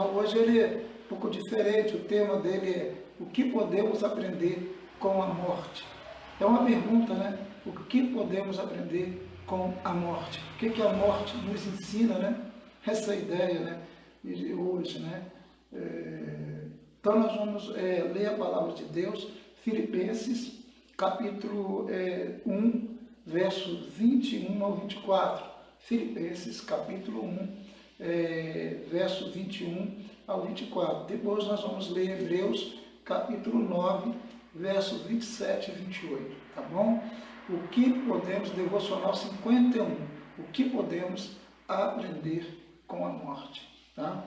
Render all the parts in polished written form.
Hoje ele é um pouco diferente, o tema dele é o que podemos aprender com a morte. É uma pergunta, né? O que podemos aprender com a morte? O que a morte nos ensina, né? Essa ideia, né? De hoje, né? Então nós vamos ler a palavra de Deus, Filipenses, capítulo 1, versos 21 ao 24. Filipenses, capítulo 1, verso 21 ao 24. Depois nós vamos ler Hebreus, capítulo 9, versos 27 e 28, tá bom? O que podemos, devocional 51, o que podemos aprender com a morte, tá?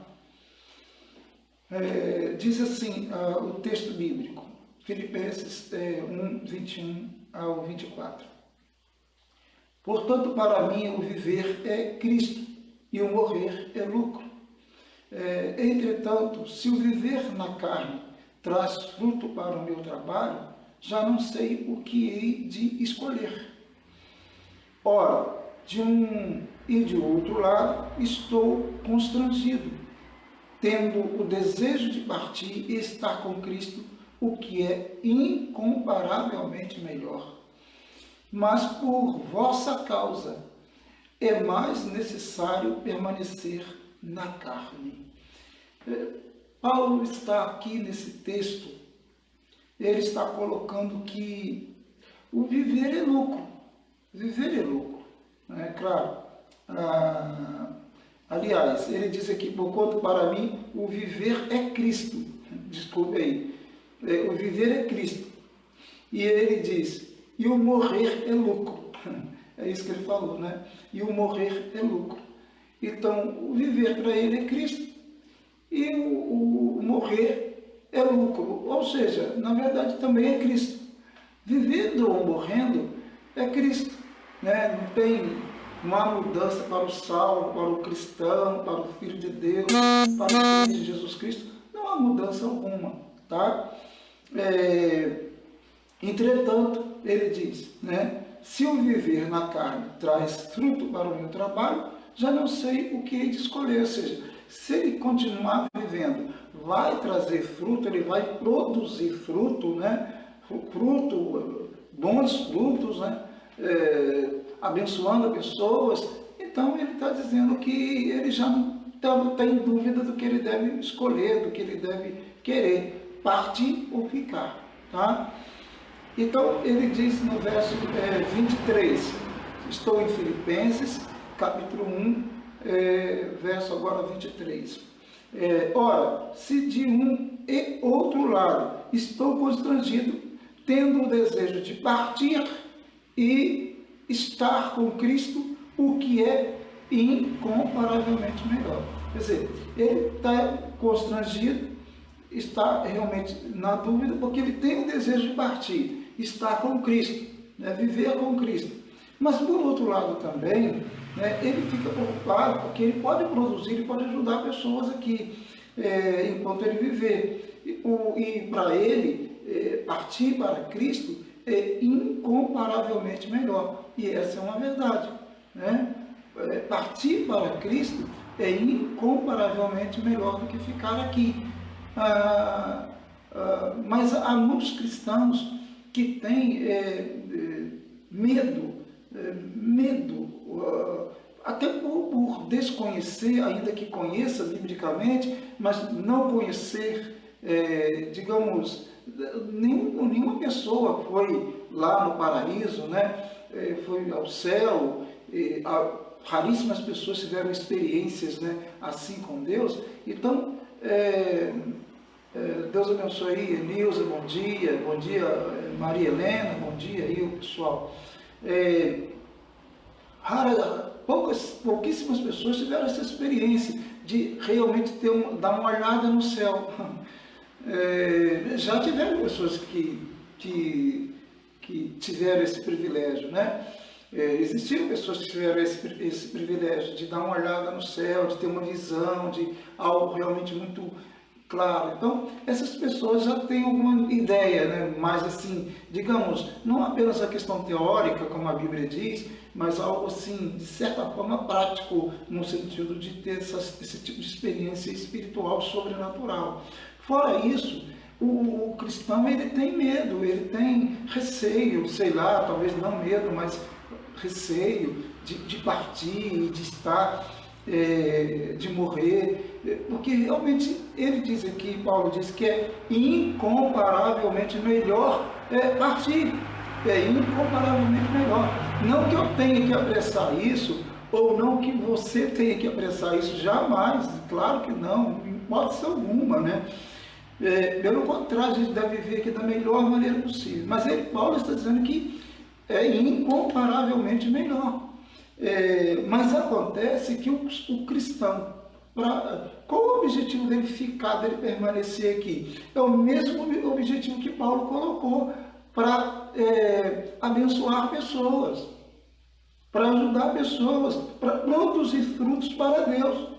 Diz assim o texto bíblico, Filipenses 1, 21 ao 24. Portanto, para mim, o viver é Cristo e o morrer é lucro. Entretanto, se o viver na carne traz fruto para o meu trabalho, já não sei o que hei de escolher. Ora, de um e de outro lado, estou constrangido, tendo o desejo de partir e estar com Cristo, o que é incomparavelmente melhor. Mas por vossa causa é mais necessário permanecer na carne. Paulo está aqui nesse texto, ele está colocando que o viver é lucro. Viver é lucro, né? Claro. Aliás, ele diz aqui, porquanto para mim o viver é Cristo. Desculpe aí. O viver é Cristo. E ele diz, e o morrer é lucro. É isso que ele falou, né? E o morrer é lucro. Então, o viver para ele é Cristo e o morrer é lucro. Ou seja, na verdade também é Cristo. Vivendo ou morrendo é Cristo, né? Não tem uma mudança para o salvo, para o cristão, para o Filho de Deus, para o Filho de Jesus Cristo. Não há mudança alguma, tá? Entretanto, ele diz, né? Se o viver na carne traz fruto para o meu trabalho, já não sei o que hei de escolher. Ou seja, se ele continuar vivendo, vai trazer fruto, ele vai produzir fruto, né? Fruto, bons frutos, né? Abençoando pessoas. Então ele está dizendo que ele já não está em dúvida do que ele deve escolher, do que ele deve querer, partir ou ficar, tá? Então ele diz no verso 23, estou em Filipenses, capítulo 1, verso agora 23. Ora, se de um e outro lado estou constrangido, tendo o desejo de partir e estar com Cristo, o que é incomparavelmente melhor. Quer dizer, ele está constrangido, está realmente na dúvida, porque ele tem o desejo de partir, estar com Cristo, né, viver com Cristo. Mas, por outro lado também, né, ele fica preocupado, porque ele pode produzir, ele pode ajudar pessoas aqui, enquanto ele viver. E para ele, partir para Cristo é incomparavelmente melhor. E essa é uma verdade, né? Partir para Cristo é incomparavelmente melhor do que ficar aqui. Mas há muitos cristãos que têm medo, até por desconhecer, ainda que conheça biblicamente, mas não conhecer, digamos, nenhuma pessoa foi lá no paraíso, né? Foi ao céu, raríssimas pessoas tiveram experiências, né, assim com Deus. Então, Deus abençoe aí, Elilza, bom dia, Maria Helena, bom dia aí, o pessoal. Pouquíssimas pessoas tiveram essa experiência de realmente dar uma olhada no céu. Já tiveram pessoas que tiveram esse privilégio, né? Existiram pessoas que tiveram esse privilégio de dar uma olhada no céu, de ter uma visão de algo realmente muito claro. Então, essas pessoas já têm alguma ideia, né? Mais assim, digamos, não apenas a questão teórica, como a Bíblia diz, mas algo assim, de certa forma prático, no sentido de ter esse tipo de experiência espiritual sobrenatural. Fora isso, o cristão ele tem medo, ele tem receio, sei lá, talvez não medo, mas receio de partir, de estar, de morrer, porque realmente ele diz aqui, Paulo diz que é incomparavelmente melhor partir, é incomparavelmente melhor. Não que eu tenha que apressar isso, ou não que você tenha que apressar isso, jamais, claro que não, em hipótese alguma, né? Pelo contrário, a gente deve viver aqui da melhor maneira possível. Mas Paulo está dizendo que é incomparavelmente melhor. Mas acontece que o cristão, qual o objetivo dele ficar, dele permanecer aqui? É o mesmo objetivo que Paulo colocou, para abençoar pessoas, para ajudar pessoas, para produzir frutos para Deus.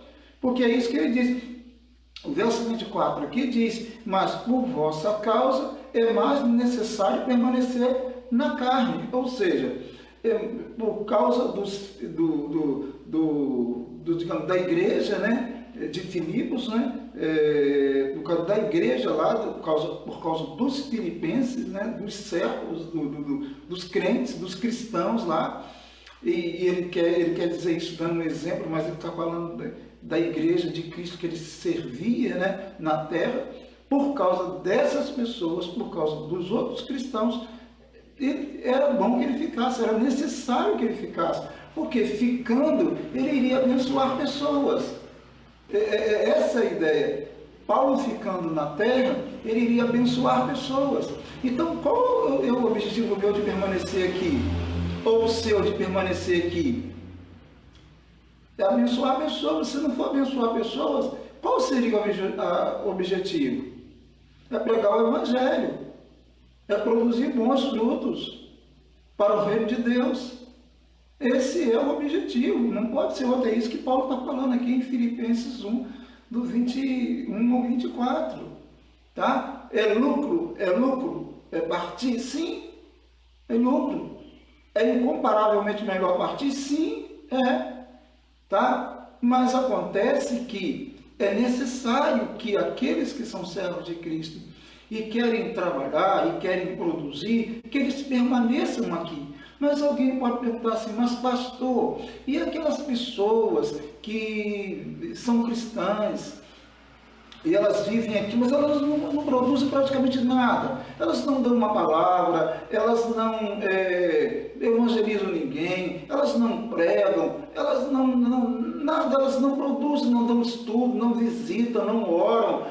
Porque é isso que ele diz. O verso 24 aqui diz: mas por vossa causa é mais necessário permanecer na carne. Ou seja, por causa digamos, da igreja, né, de Filipos, né, por causa da igreja lá, por causa dos filipenses, né, dos servos, dos crentes, dos cristãos lá. E ele quer dizer isso dando um exemplo, mas ele está falando da igreja de Cristo que ele servia, né, na terra. Por causa dessas pessoas, por causa dos outros cristãos, era bom que ele ficasse, era necessário que ele ficasse, porque ficando ele iria abençoar pessoas. Essa é a ideia. Paulo ficando na terra, ele iria abençoar pessoas. Então, qual é o objetivo meu de permanecer aqui? Ou o seu de permanecer aqui? É abençoar pessoas. Se não for abençoar pessoas, qual seria o objetivo? É pregar o Evangelho, é produzir bons frutos para o reino de Deus. Esse é o objetivo, não pode ser outro. É isso que Paulo está falando aqui em Filipenses 1, do 21 ao 24. Tá? É lucro? É partir? Sim, é lucro. É incomparavelmente melhor partir? Sim, é. Tá? Mas acontece que é necessário que aqueles que são servos de Cristo e querem trabalhar e querem produzir, que eles permaneçam aqui. Mas alguém pode perguntar assim: mas pastor, e aquelas pessoas que são cristãs e elas vivem aqui, mas elas não produzem praticamente nada, elas não dão uma palavra, elas não evangelizam ninguém, elas não pregam, elas nada, elas não produzem, não dão estudo, não visitam, não oram.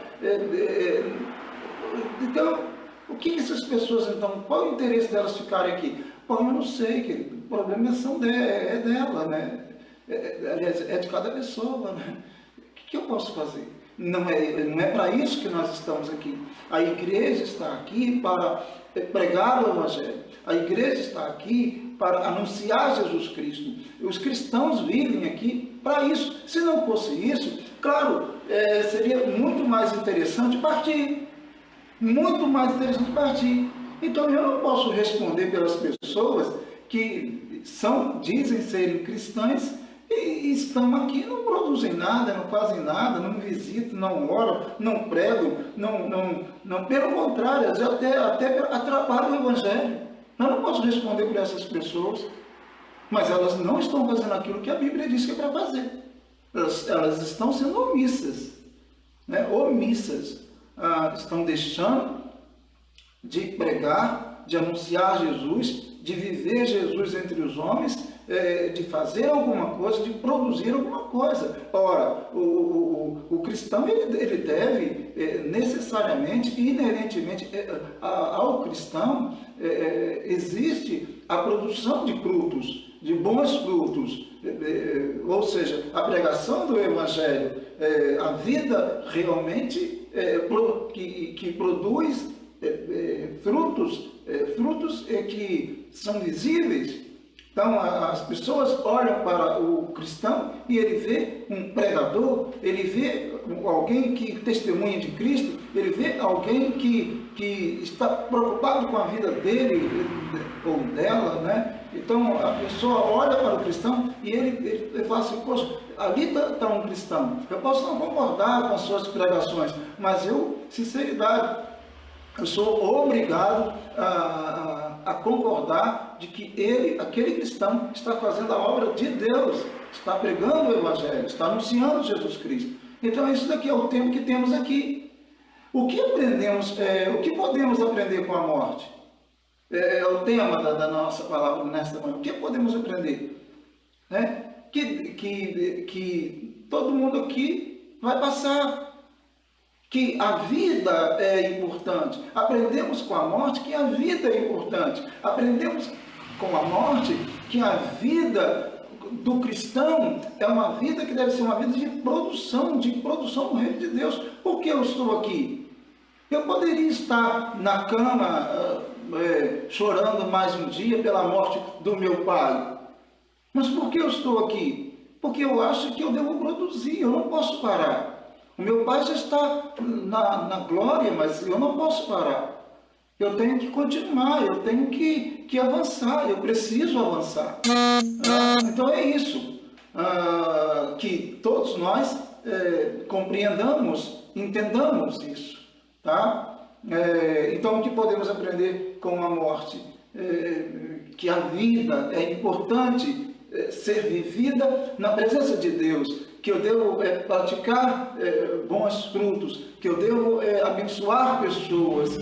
Então, o que essas pessoas, então, qual o interesse delas ficarem aqui? Bom, eu não sei, querido. O problema é dela, né? É de cada pessoa, né? O que eu posso fazer? Não é para isso que nós estamos aqui. A igreja está aqui para pregar o Evangelho. A igreja está aqui para anunciar Jesus Cristo. Os cristãos vivem aqui para isso. Se não fosse isso, claro, seria muito mais interessante partir. Muito mais interessante partir. Então eu não posso responder pelas pessoas que dizem serem cristãs e estão aqui, não produzem nada, não fazem nada, não visitam, não oram, não pregam, não, pelo contrário, elas até atrapalham o Evangelho. Eu não posso responder por essas pessoas, mas elas não estão fazendo aquilo que a Bíblia diz que é para fazer. Elas estão sendo omissas, né? Omissas. Estão deixando de pregar, de anunciar Jesus, de viver Jesus entre os homens, de fazer alguma coisa, de produzir alguma coisa. Ora, o cristão ele deve necessariamente, inerentemente, ao cristão existe a produção de frutos, de bons frutos, ou seja, a pregação do Evangelho, a vida realmente que produz frutos que são visíveis. Então, as pessoas olham para o cristão e ele vê um pregador, ele vê alguém que testemunha de Cristo, ele vê alguém que está preocupado com a vida dele ou dela, né? Então a pessoa olha para o cristão e ele fala assim, poxa, ali está um cristão. Eu posso não concordar com as suas pregações, mas eu, sinceridade, eu sou obrigado a concordar de que aquele cristão, está fazendo a obra de Deus, está pregando o Evangelho, está anunciando Jesus Cristo. Então, isso daqui é o tempo que temos aqui. O que aprendemos, o que podemos aprender com a morte? É o tema da nossa palavra nesta manhã. O que podemos aprender? Né? Que todo mundo aqui vai passar. Que a vida é importante. Aprendemos com a morte que a vida é importante. Aprendemos com a morte que a vida do cristão é uma vida que deve ser uma vida de produção no reino de Deus. Por que eu estou aqui? Eu poderia estar na cama chorando mais um dia pela morte do meu pai. Mas por que eu estou aqui? Porque eu acho que eu devo produzir, eu não posso parar. O meu pai já está na glória, mas eu não posso parar. Eu tenho que continuar, eu tenho que avançar, eu preciso avançar. Então é isso, que todos nós compreendamos, entendamos isso. Tá? Então o que podemos aprender com a morte? Que a vida é importante ser vivida na presença de Deus, que eu devo praticar bons frutos, que eu devo abençoar pessoas.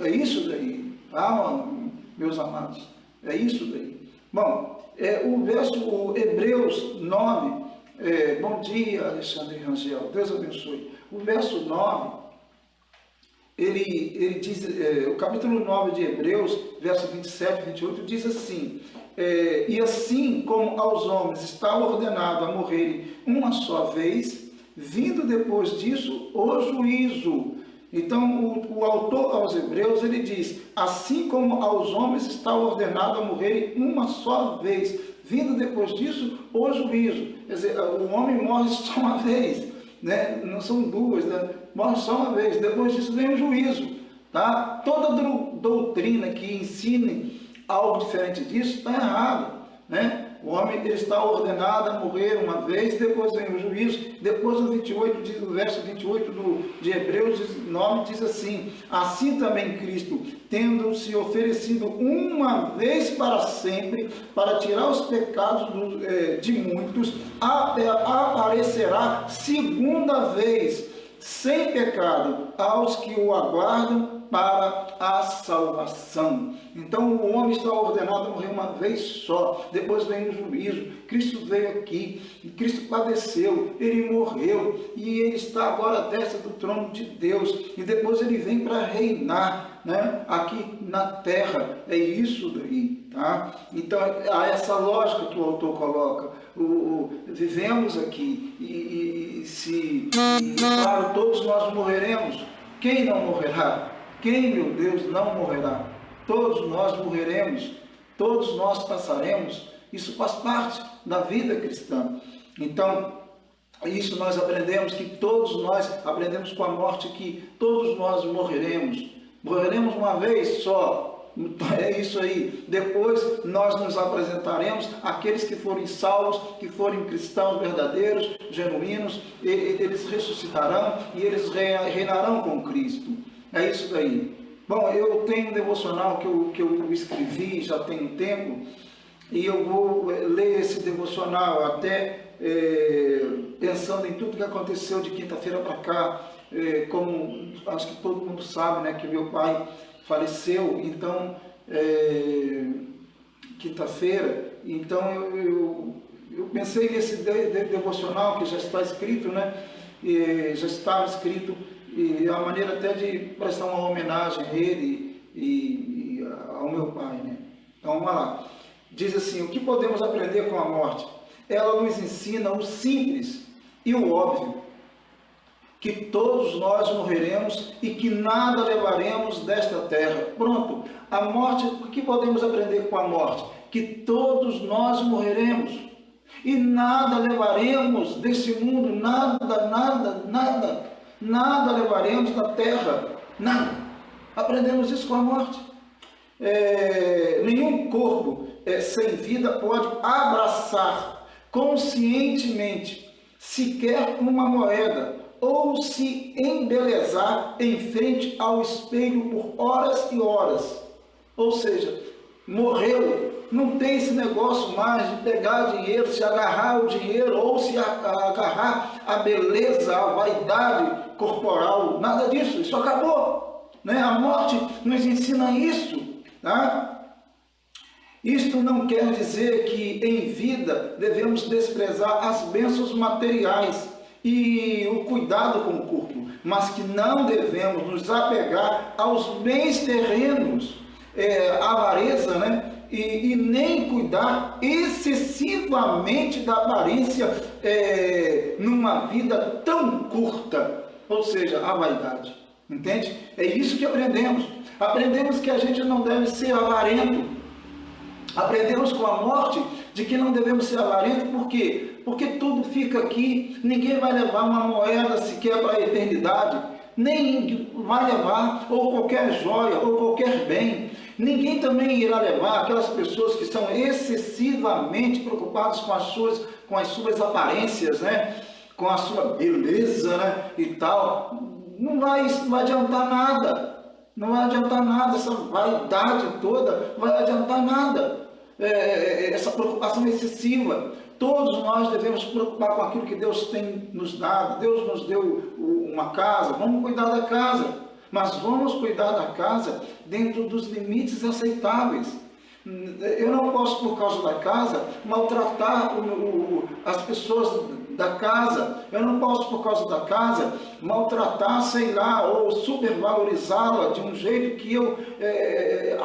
É isso daí, tá, meus amados? É isso daí. Bom, o Hebreus 9, bom dia, Alexandre Rangel, Deus abençoe. O verso 9, ele diz, o capítulo 9 de Hebreus, verso 27 e 28, diz assim, e assim como aos homens está ordenado a morrerem uma só vez, vindo depois disso o juízo. Então o autor aos Hebreus, ele diz, assim como aos homens está ordenado a morrerem uma só vez, vindo depois disso o juízo. Quer dizer, o homem morre só uma vez, né? Não são duas, né? Morre só uma vez, depois disso vem o juízo. Tá? Toda doutrina que ensine algo diferente disso está errado, né? O homem ele está ordenado a morrer uma vez, depois vem o juízo. Depois o verso 28 de Hebreus 9 diz assim, assim também Cristo, tendo se oferecido uma vez para sempre, para tirar os pecados de muitos, aparecerá segunda vez, sem pecado, aos que o aguardam para a salvação. Então o homem está ordenado a morrer uma vez só, depois vem o juízo. Cristo veio aqui, Cristo padeceu, ele morreu e ele está agora à destra do trono de Deus, e depois ele vem para reinar, né, aqui na terra. É isso daí, tá? Então há essa lógica que o autor coloca. Vivemos aqui e claro, todos nós morreremos. Quem não morrerá? Quem, meu Deus, não morrerá? Todos nós morreremos, todos nós passaremos. Isso faz parte da vida cristã. Então, isso nós aprendemos, que todos nós aprendemos com a morte, que todos nós morreremos. Morreremos uma vez só. É isso aí. Depois nós nos apresentaremos, aqueles que forem salvos, que forem cristãos verdadeiros, genuínos, eles ressuscitarão e eles reinarão com Cristo. É isso daí. Bom, eu tenho um devocional que eu escrevi já tem um tempo, e eu vou ler esse devocional até pensando em tudo que aconteceu de quinta-feira para cá, como acho que todo mundo sabe, né, que meu pai faleceu, então, quinta-feira, então eu pensei nesse devocional que já está escrito, né, já estava escrito, e a maneira até de prestar uma homenagem a ele e ao meu pai, né. Então vamos lá, diz assim, o que podemos aprender com a morte? Ela nos ensina o simples e o óbvio, que todos nós morreremos e que nada levaremos desta terra. Pronto, a morte, o que podemos aprender com a morte? Que todos nós morreremos. E nada levaremos desse mundo, nada levaremos da terra, nada. Aprendemos isso com a morte. Nenhum corpo sem vida pode abraçar conscientemente sequer uma moeda ou se embelezar em frente ao espelho por horas e horas. Ou seja, morreu, não tem esse negócio mais de pegar dinheiro, se agarrar ao dinheiro ou se agarrar à beleza, à vaidade corporal, nada disso, isso acabou, né? A morte nos ensina isso, tá? Isto não quer dizer que em vida devemos desprezar as bênçãos materiais e o cuidado com o corpo, mas que não devemos nos apegar aos bens terrenos, avareza, né? E nem cuidar excessivamente da aparência numa vida tão curta, ou seja, a vaidade. Entende? É isso que aprendemos. Aprendemos que a gente não deve ser avarento. Aprendemos com a morte de que não devemos ser avarentos. Por quê? Porque tudo fica aqui, ninguém vai levar uma moeda sequer para a eternidade, nem vai levar ou qualquer joia ou qualquer bem. Ninguém também irá levar aquelas pessoas que são excessivamente preocupadas com as suas aparências, né? Com a sua beleza, né? E tal. Não vai adiantar nada. Não vai adiantar nada, essa vaidade toda vai adiantar nada. Essa preocupação excessiva. Todos nós devemos preocupar com aquilo que Deus tem nos dado. Deus nos deu uma casa, vamos cuidar da casa. Mas vamos cuidar da casa dentro dos limites aceitáveis. Eu não posso, por causa da casa, maltratar as pessoas da casa. Eu não posso, por causa da casa, maltratar, sei lá, ou supervalorizá-la de um jeito que eu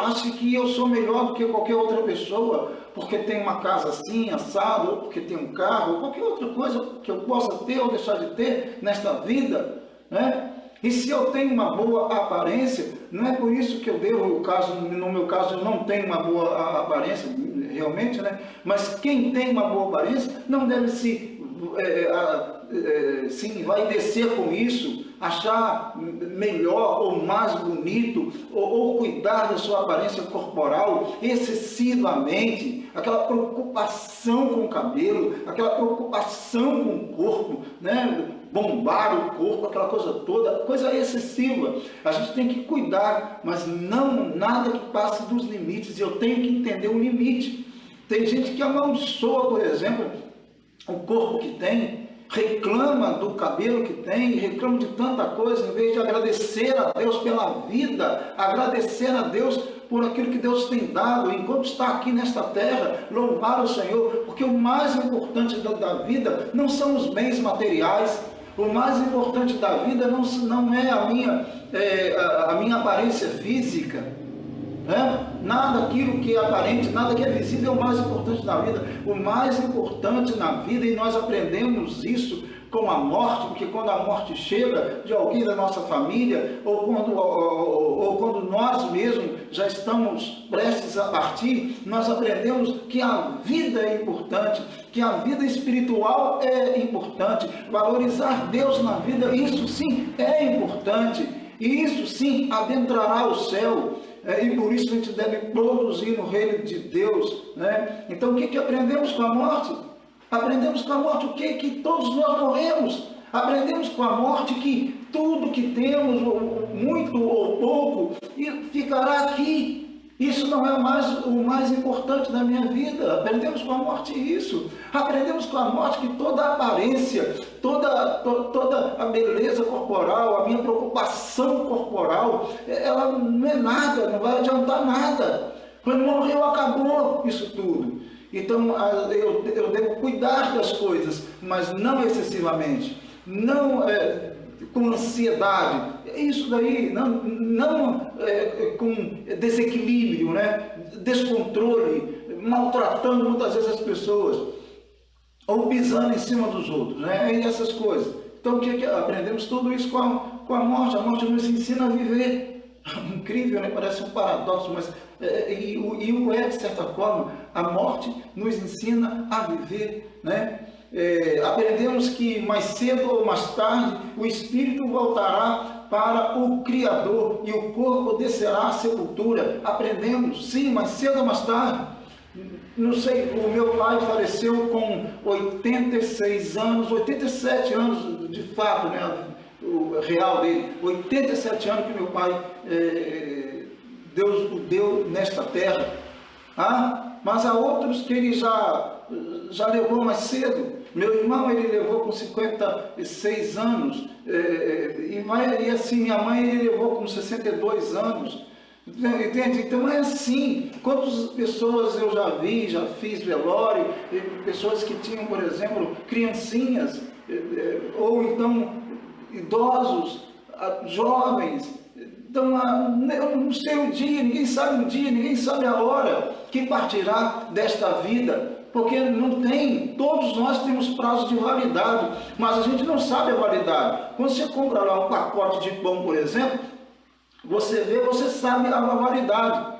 ache que eu sou melhor do que qualquer outra pessoa, porque tem uma casa assim, assado, ou porque tem um carro, ou qualquer outra coisa que eu possa ter ou deixar de ter nesta vida, né? E se eu tenho uma boa aparência, não é por isso que eu devo, no meu caso, eu não tenho uma boa aparência, realmente, né? Mas quem tem uma boa aparência não deve se vai descer com isso, achar melhor ou mais bonito, ou cuidar da sua aparência corporal excessivamente, aquela preocupação com o cabelo, aquela preocupação com o corpo, né? Bombar o corpo, aquela coisa toda, coisa excessiva. A gente tem que cuidar, mas não nada que passe dos limites. Eu tenho que entender o limite. Tem gente que amaldiçoa, por exemplo, o corpo que tem, reclama do cabelo que tem, reclama de tanta coisa, em vez de agradecer a Deus pela vida, agradecer a Deus por aquilo que Deus tem dado, enquanto está aqui nesta terra, louvar o Senhor, porque o mais importante da vida não são os bens materiais. O mais importante da vida não é a minha aparência física, né? Nada aquilo que é aparente, nada que é visível é o mais importante na vida. O mais importante na vida, e nós aprendemos isso com a morte, porque quando a morte chega de alguém da nossa família, ou quando nós mesmos já estamos prestes a partir, nós aprendemos que a vida é importante, que a vida espiritual é importante, valorizar Deus na vida, isso sim é importante, e isso sim adentrará o céu. E por isso a gente deve produzir no reino de Deus, né? Então o que aprendemos com a morte? Aprendemos com a morte o quê? Que todos nós morremos. Aprendemos com a morte que tudo que temos, muito ou pouco, ficará aqui. Isso não é o mais importante da minha vida. Aprendemos com a morte isso. Aprendemos com a morte que toda a aparência, toda a beleza corporal, a minha preocupação corporal, ela não é nada, não vai adiantar nada. Quando morreu, acabou isso tudo. Então eu devo cuidar das coisas, mas não excessivamente, não com ansiedade, isso daí, não com desequilíbrio, né? Descontrole, maltratando muitas vezes as pessoas, ou pisando em cima dos outros, né? E essas coisas. Então o que aprendemos? Tudo isso com a morte. A morte nos ensina a viver. Incrível, né? Parece um paradoxo, mas e o é de certa forma. A morte nos ensina a viver, né? Aprendemos que mais cedo ou mais tarde o espírito voltará para o Criador e o corpo descerá à sepultura. Aprendemos, sim, mais cedo ou mais tarde. Não sei, o meu pai faleceu com 86 anos, 87 anos de fato, né, o real dele, 87 anos que meu pai, Deus o deu nesta terra. Mas há outros que ele já levou mais cedo. Meu irmão, ele levou com 56 anos, e assim, minha mãe, ele levou com 62 anos. Entende? Então é assim. Quantas pessoas eu já vi, já fiz velório, pessoas que tinham, por exemplo, criancinhas, ou então idosos, jovens. Então, eu não sei o dia, ninguém sabe o dia, ninguém sabe a hora que partirá desta vida, porque não tem, todos nós temos prazo de validade, mas a gente não sabe a validade. Quando você compra lá um pacote de pão, por exemplo, você vê, você sabe a validade,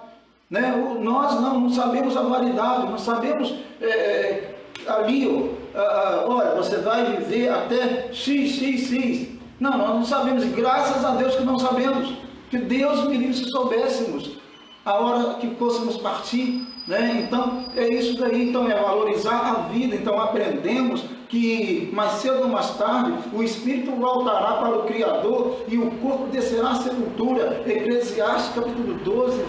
né? Nós não sabemos a validade, não sabemos ali, olha, você vai viver até x. Não, nós não sabemos, e graças a Deus que não sabemos, que Deus me livre se soubéssemos a hora que fôssemos partir, né? Então é isso daí, então é valorizar a vida. Então aprendemos que mais cedo ou mais tarde o espírito voltará para o Criador e o corpo descerá à sepultura. Eclesiastes capítulo 12,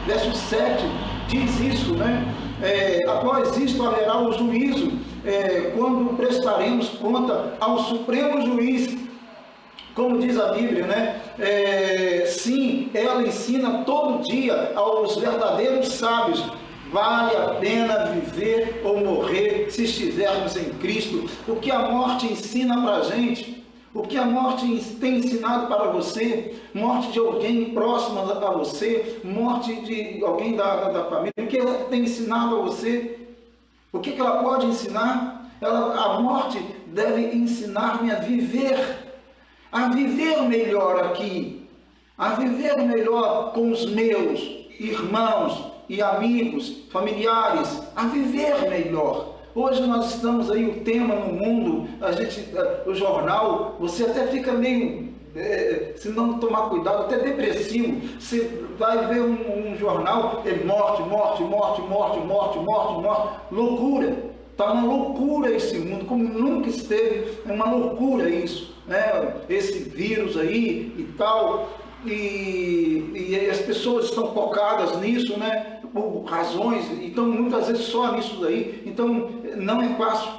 verso 7 diz isso, né? Após isto haverá o juízo, quando prestaremos conta ao Supremo Juiz. Como diz a Bíblia, né? Sim, ela ensina todo dia aos verdadeiros sábios: vale a pena viver ou morrer se estivermos em Cristo. O que a morte ensina para a gente? O que a morte tem ensinado para você? Morte de alguém próximo a você? Morte de alguém da família? O que ela tem ensinado a você? O que ela pode ensinar? A morte deve ensinar-me a viver melhor aqui, a viver melhor com os meus irmãos e amigos, familiares, a viver melhor. Hoje nós estamos aí, o tema no mundo, o jornal, você até fica meio, se não tomar cuidado, até depressivo. Você vai ver um jornal, morte, loucura. Está uma loucura esse mundo, como nunca esteve, é uma loucura isso, né? Esse vírus aí e tal, e as pessoas estão focadas nisso, né? Por razões, então muitas vezes só nisso daí, então não é fácil.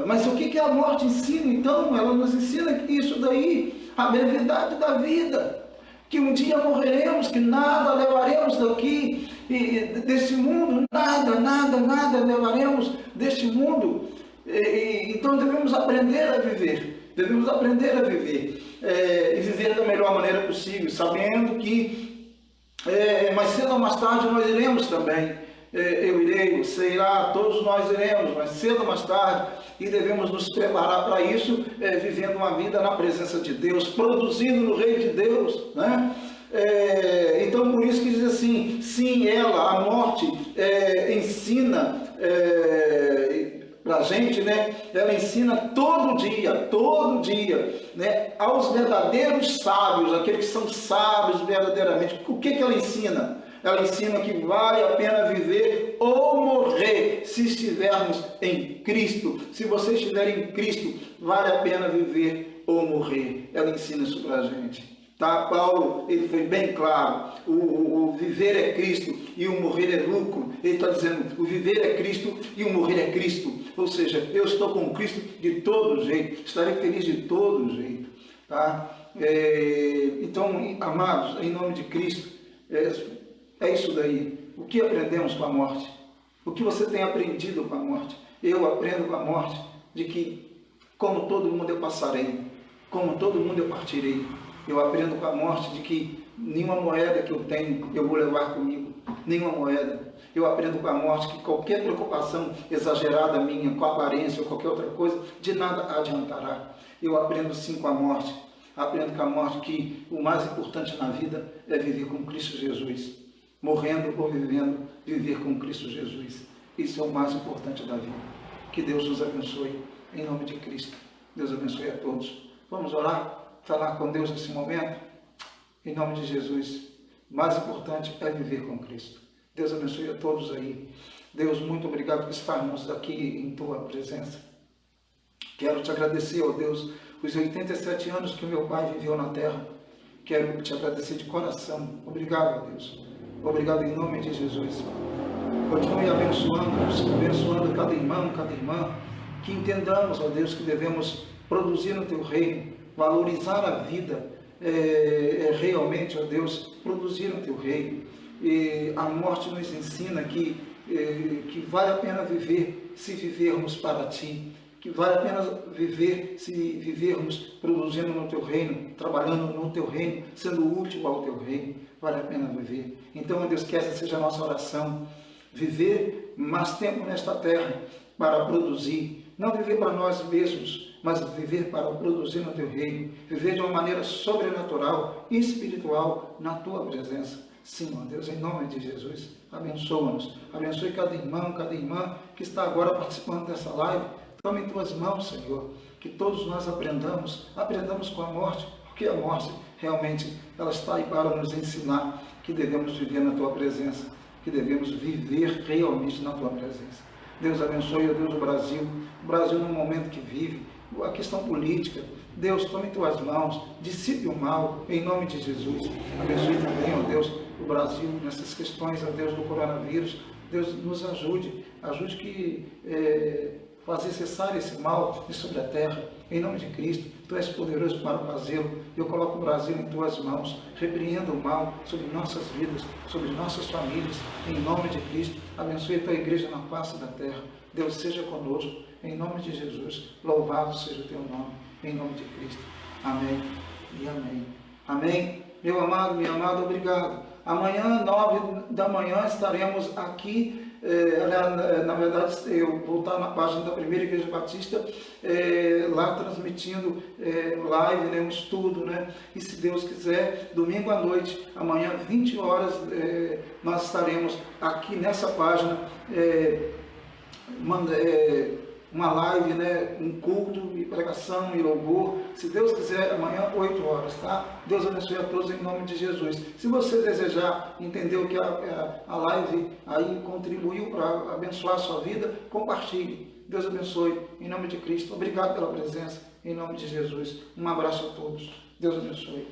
Mas o que a morte ensina? Então ela nos ensina isso daí, a brevidade da vida, que um dia morreremos, que nada levaremos daqui, desse mundo, nada levaremos deste mundo. Então devemos aprender a viver, e viver da melhor maneira possível, sabendo que mais cedo ou mais tarde nós iremos também. Eu irei, você irá, todos nós iremos, mais cedo ou mais tarde, e devemos nos preparar para isso, vivendo uma vida na presença de Deus, produzindo no reino de Deus, né? Então por isso que diz assim, sim, a morte ensina para a gente, né? Ela ensina todo dia, né? Aos verdadeiros sábios, aqueles que são sábios verdadeiramente. O que ela ensina? Ela ensina que vale a pena viver ou morrer se estivermos em Cristo. Se você estiver em Cristo, vale a pena viver ou morrer. Ela ensina isso para a gente. Tá? Paulo, ele foi bem claro, o viver é Cristo e o morrer é lucro. Ele está dizendo, o viver é Cristo e o morrer é Cristo. Ou seja, eu estou com Cristo de todo jeito, estarei feliz de todo jeito. Tá? Então, amados, em nome de Cristo, é isso daí. O que aprendemos com a morte? O que você tem aprendido com a morte? Eu aprendo com a morte de que, como todo mundo eu passarei, como todo mundo eu partirei. Eu aprendo com a morte de que nenhuma moeda que eu tenho eu vou levar comigo, nenhuma moeda. Eu aprendo com a morte que qualquer preocupação exagerada minha, com a aparência ou qualquer outra coisa, de nada adiantará. Eu aprendo sim com a morte. Aprendo com a morte que o mais importante na vida é viver com Cristo Jesus. morrendo ou vivendo, viver com Cristo Jesus. Isso é o mais importante da vida. Que Deus nos abençoe, em nome de Cristo. Deus abençoe a todos. Vamos orar, falar com Deus nesse momento? Em nome de Jesus. O mais importante é viver com Cristo. Deus abençoe a todos aí. Deus, muito obrigado por estarmos aqui em Tua presença. Quero te agradecer, ó Deus, os 87 anos que o meu pai viveu na terra. Quero te agradecer de coração. Obrigado, ó Deus. Obrigado em nome de Jesus. Continue abençoando-nos, abençoando cada irmão, cada irmã. Que entendamos, ó Deus, que devemos produzir no Teu reino, valorizar a vida, realmente, ó Deus, produzir no Teu reino. E a morte nos ensina que vale a pena viver se vivermos para Ti, que vale a pena viver se vivermos produzindo no Teu reino, trabalhando no Teu reino, sendo útil ao Teu reino, vale a pena viver. Então, ó Deus, que essa seja a nossa oração, viver mais tempo nesta terra para produzir, não viver para nós mesmos, mas viver para produzir no Teu reino, viver de uma maneira sobrenatural e espiritual na Tua presença. Sim, ó Deus, em nome de Jesus, abençoa-nos, abençoe cada irmão, cada irmã que está agora participando dessa live. Tome em Tuas mãos, Senhor, que todos nós aprendamos com a morte, porque a morte realmente ela está aí para nos ensinar que devemos viver na Tua presença, que devemos viver realmente na Tua presença. Deus abençoe, ó Deus, o Brasil no momento que vive, a questão política. Deus, tome em Tuas mãos, dissipe o mal, em nome de Jesus. Abençoe também, ó Deus, o Brasil nessas questões, ó Deus, do coronavírus. Deus, nos ajude que fazer cessar esse mal de sobre a terra, em nome de Cristo. Tu és poderoso para fazê-lo. Eu coloco o Brasil em Tuas mãos, repreenda o mal sobre nossas vidas, sobre nossas famílias, em nome de Cristo. Abençoe a Tua igreja na face da terra. Deus, seja conosco, em nome de Jesus. Louvado seja o Teu nome, em nome de Cristo. Amém e amém. Amém. Meu amado, minha amada, obrigado. Amanhã, 9 da manhã, estaremos aqui. Na verdade, eu vou estar na página da Primeira Igreja Batista, lá transmitindo live, né, um estudo, né? E se Deus quiser, domingo à noite, amanhã, 20 horas, nós estaremos aqui nessa página, uma live, né, um culto e pregação e louvor, se Deus quiser, amanhã 8 horas, tá? Deus abençoe a todos em nome de Jesus. Se você desejar entender o que a live aí contribuiu para abençoar a sua vida, compartilhe. Deus abençoe em nome de Cristo. Obrigado pela presença, em nome de Jesus. Um abraço a todos. Deus abençoe.